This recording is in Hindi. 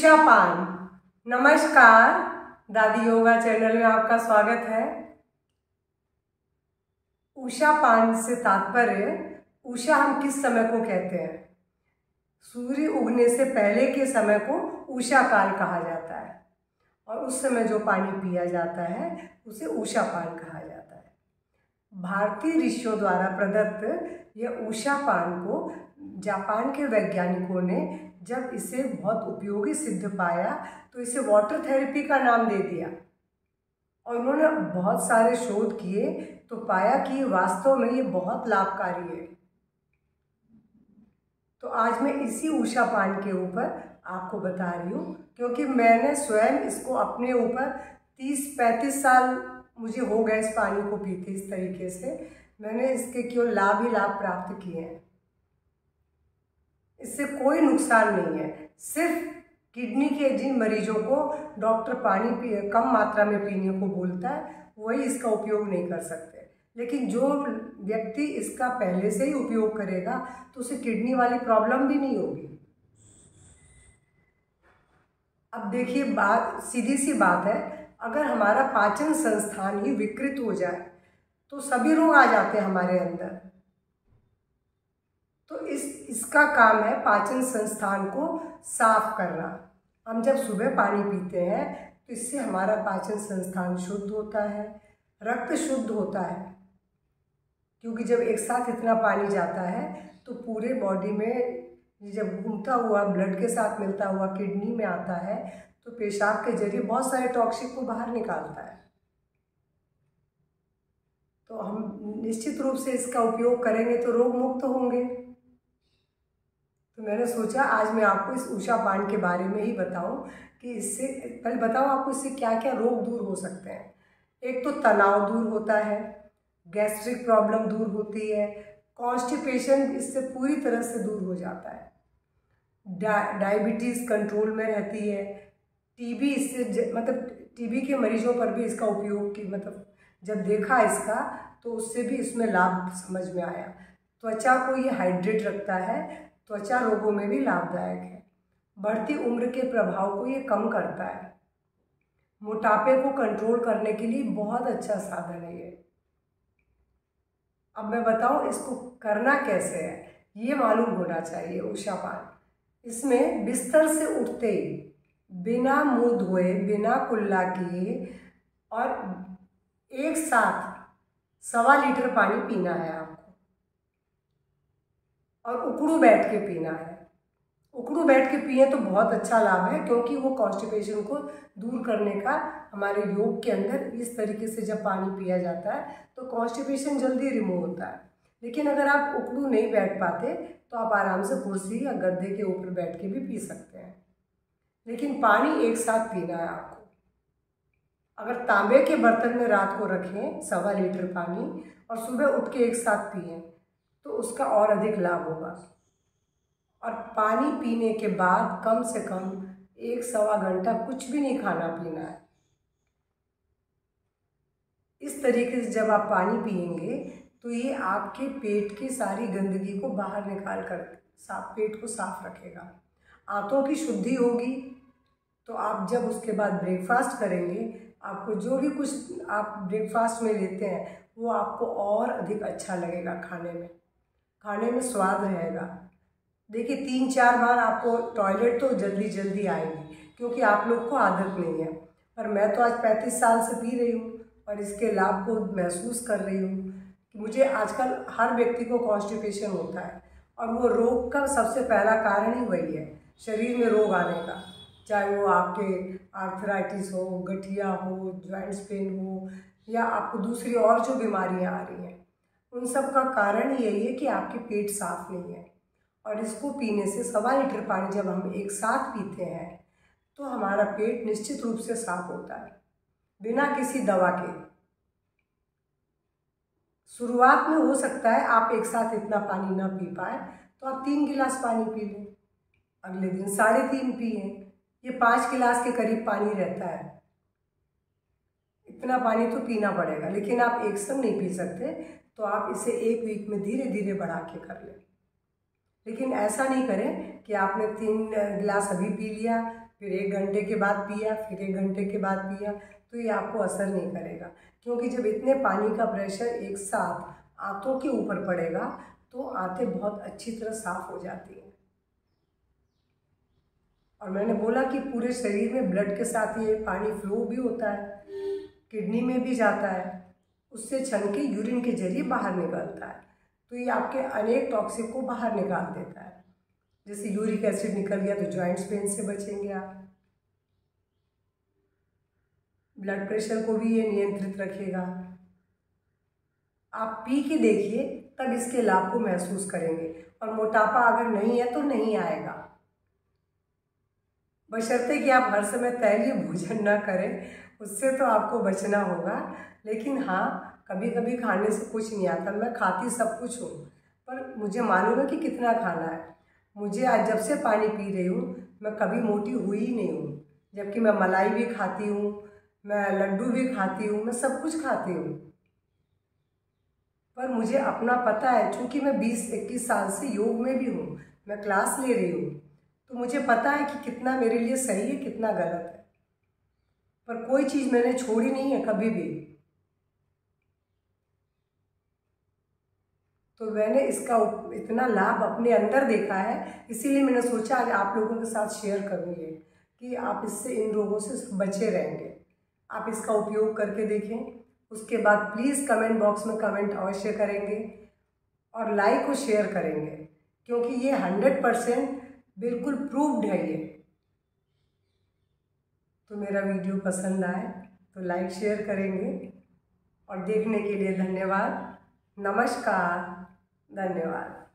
उषा पान। नमस्कार, दादी योगा चैनल में आपका स्वागत है। उषा पान से तात्पर्य, उषा हम किस समय को कहते हैं? सूर्य उगने से पहले के समय को उषा काल कहा जाता है और उस समय जो पानी पिया जाता है उसे उषा पान कहा जाता है। भारतीय ऋषियों द्वारा प्रदत्त यह उषा पान को जापान के वैज्ञानिकों ने जब इसे बहुत उपयोगी सिद्ध पाया तो इसे वाटर थेरेपी का नाम दे दिया और उन्होंने बहुत सारे शोध किए तो पाया कि वास्तव में ये बहुत लाभकारी है। तो आज मैं इसी उषा पान के ऊपर आपको बता रही हूँ, क्योंकि मैंने स्वयं इसको अपने ऊपर 30-35 साल मुझे हो गए इस पानी को पीते। इस तरीके से मैंने इसके केवल लाभ ही लाभ प्राप्त किए हैं। इससे कोई नुकसान नहीं है। सिर्फ किडनी के जिन मरीजों को डॉक्टर पानी कम मात्रा में पीने को बोलता है वही इसका उपयोग नहीं कर सकते, लेकिन जो व्यक्ति इसका पहले से ही उपयोग करेगा तो उसे किडनी वाली प्रॉब्लम भी नहीं होगी। अब देखिए, बात सीधी सी बात है, अगर हमारा पाचन संस्थान ही विकृत हो जाए तो सभी रोग आ जाते हैं हमारे अंदर। तो इसका काम है पाचन संस्थान को साफ करना। हम जब सुबह पानी पीते हैं तो इससे हमारा पाचन संस्थान शुद्ध होता है, रक्त शुद्ध होता है, क्योंकि जब एक साथ इतना पानी जाता है तो पूरे बॉडी में जब घूमता हुआ ब्लड के साथ मिलता हुआ किडनी में आता है तो पेशाब के जरिए बहुत सारे टॉक्सिक को बाहर निकालता है। तो हम निश्चित रूप से इसका उपयोग करेंगे तो रोग मुक्त होंगे। तो मैंने सोचा आज मैं आपको इस उषा पान के बारे में ही बताऊं कि इससे पहले बताऊं आपको इससे क्या क्या रोग दूर हो सकते हैं। एक तो तनाव दूर होता है, गैस्ट्रिक प्रॉब्लम दूर होती है, कॉन्स्टिपेशन इससे पूरी तरह से दूर हो जाता है, डायबिटीज़ कंट्रोल में रहती है, टीबी इससे टीबी के मरीजों पर भी इसका उपयोग की जब देखा इसका तो उससे भी इसमें लाभ समझ में आया। त्वचा को ये हाइड्रेट रखता है, त्वचा रोगों में भी लाभदायक है, बढ़ती उम्र के प्रभाव को ये कम करता है, मोटापे को कंट्रोल करने के लिए बहुत अच्छा साधन है ये। अब मैं बताऊं इसको करना कैसे है, ये मालूम होना चाहिए। उषा पान, इसमें बिस्तर से उठते ही बिना मुंह धोए, बिना कुल्ला किए और एक साथ 1.25 लीटर पानी पीना है आपको और उकड़ू बैठ के पीना है। उकड़ू बैठ के पिए तो बहुत अच्छा लाभ है, क्योंकि वो कॉन्स्टिपेशन को दूर करने का हमारे योग के अंदर इस तरीके से जब पानी पिया जाता है तो कॉन्स्टिपेशन जल्दी रिमूव होता है। लेकिन अगर आप उकड़ू नहीं बैठ पाते तो आप आराम से कुर्सी या गद्दे के ऊपर बैठ के भी पी सकते हैं, लेकिन पानी एक साथ पीना है आपको। अगर तांबे के बर्तन में रात को रखें 1.25 लीटर पानी और सुबह उठ के एक साथ पिएं तो उसका और अधिक लाभ होगा। और पानी पीने के बाद कम से कम 1-1.25 घंटा कुछ भी नहीं खाना पीना है। इस तरीके से जब आप पानी पिएंगे तो ये आपके पेट की सारी गंदगी को बाहर निकाल कर पेट को साफ रखेगा, आंतों की शुद्धि होगी। तो आप जब उसके बाद ब्रेकफास्ट करेंगे, आपको जो भी कुछ आप ब्रेकफास्ट में लेते हैं वो आपको और अधिक अच्छा लगेगा, खाने में स्वाद रहेगा। देखिए 3-4 बार आपको टॉयलेट तो जल्दी जल्दी आएगी, क्योंकि आप लोग को आदत नहीं है, पर मैं तो आज 35 साल से पी रही हूँ और इसके लाभ को महसूस कर रही हूँ कि मुझे आजकल हर व्यक्ति को कॉन्स्टिपेशन होता है और वो रोग का सबसे पहला कारण ही वही है, शरीर में रोग आने का। चाहे वो आपके आर्थराइटिस हो, गठिया हो, जॉइंट्स पेन हो या आपको दूसरी और जो बीमारियां आ रही हैं, उन सब का कारण यही है कि आपके पेट साफ नहीं है। और इसको पीने से 1.25 लीटर पानी जब हम एक साथ पीते हैं तो हमारा पेट निश्चित रूप से साफ होता है, बिना किसी दवा के। शुरुआत में हो सकता है आप एक साथ इतना पानी ना पी पाए तो आप 3 गिलास पानी पी लें, अगले दिन 3.5 पिए। ये 5 गिलास के करीब पानी रहता है, इतना पानी तो पीना पड़ेगा, लेकिन आप एक संग नहीं पी सकते, तो आप इसे 1 वीक में धीरे धीरे बढ़ा के कर लें। लेकिन ऐसा नहीं करें कि आपने 3 गिलास अभी पी लिया, फिर 1 घंटे के बाद पिया, फिर 1 घंटे के बाद पिया, तो ये आपको असर नहीं करेगा। क्योंकि जब इतने पानी का प्रेशर एक साथ आंतों के ऊपर पड़ेगा तो आंतें बहुत अच्छी तरह साफ हो जाती हैं। और मैंने बोला कि पूरे शरीर में ब्लड के साथ ये पानी फ्लो भी होता है, किडनी में भी जाता है, उससे छन के यूरिन के जरिए बाहर निकलता है। तो ये आपके अनेक टॉक्सिक को बाहर निकाल देता है। जैसे यूरिक एसिड निकल गया तो जॉइंट्स पेन से बचेंगे आप। ब्लड प्रेशर को भी ये नियंत्रित रखेगा। आप पी के देखिए, तब इसके लाभ को महसूस करेंगे। और मोटापा अगर नहीं है तो नहीं आएगा, बशर्ते कि आप हर समय तैलीय भोजन ना करें, उससे तो आपको बचना होगा। लेकिन हाँ, कभी कभी खाने से कुछ नहीं आता। मैं खाती सब कुछ हूँ, पर मुझे मालूम है कि कितना खाना है। मुझे आज जब से पानी पी रही हूँ मैं कभी मोटी हुई ही नहीं हूँ, जबकि मैं मलाई भी खाती हूँ, मैं लड्डू भी खाती हूँ, मैं सब कुछ खाती हूँ। पर मुझे अपना पता है, चूँकि मैं 20-21 साल से योग में भी हूँ, मैं क्लास ले रही हूँ, तो मुझे पता है कि कितना मेरे लिए सही है, कितना गलत है। पर कोई चीज़ मैंने छोड़ी नहीं है कभी भी। तो मैंने इसका इतना लाभ अपने अंदर देखा है, इसीलिए मैंने सोचा आज आप लोगों के साथ शेयर करूँ ये, कि आप इससे, इन रोगों से बचे रहेंगे। आप इसका उपयोग करके देखें। उसके बाद प्लीज़ कमेंट बॉक्स में कमेंट अवश्य करेंगे और लाइक और शेयर करेंगे, क्योंकि ये 100% बिल्कुल प्रूव्ड है ये। तो मेरा वीडियो पसंद आए तो लाइक शेयर करेंगे। और देखने के लिए धन्यवाद। नमस्कार, धन्यवाद।